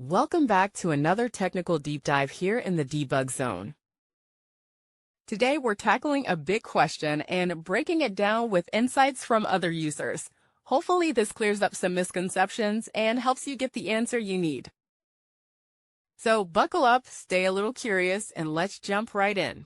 Welcome back to another technical deep dive here in the debug zone. Today we're tackling a big question and breaking it down with insights from other users. Hopefully this clears up some misconceptions and helps you get the answer you need. So buckle up, stay a little curious, and let's jump right in.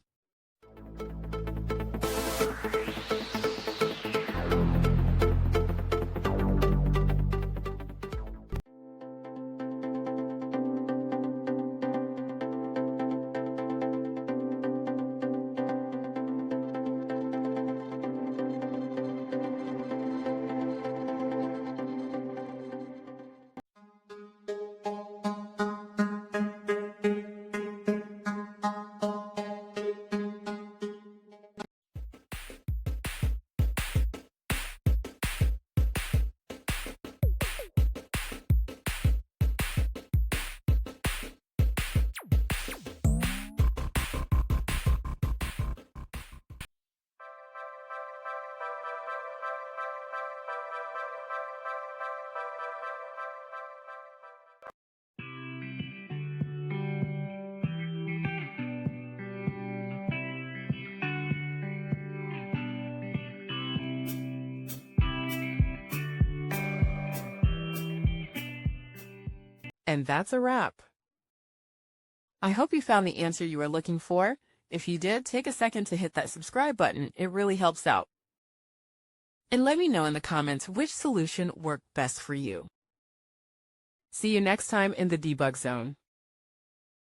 And that's a wrap. I hope you found the answer you were looking for. If you did, take a second to hit that subscribe button. It really helps out. And let me know in the comments which solution worked best for you. See you next time in the debug zone.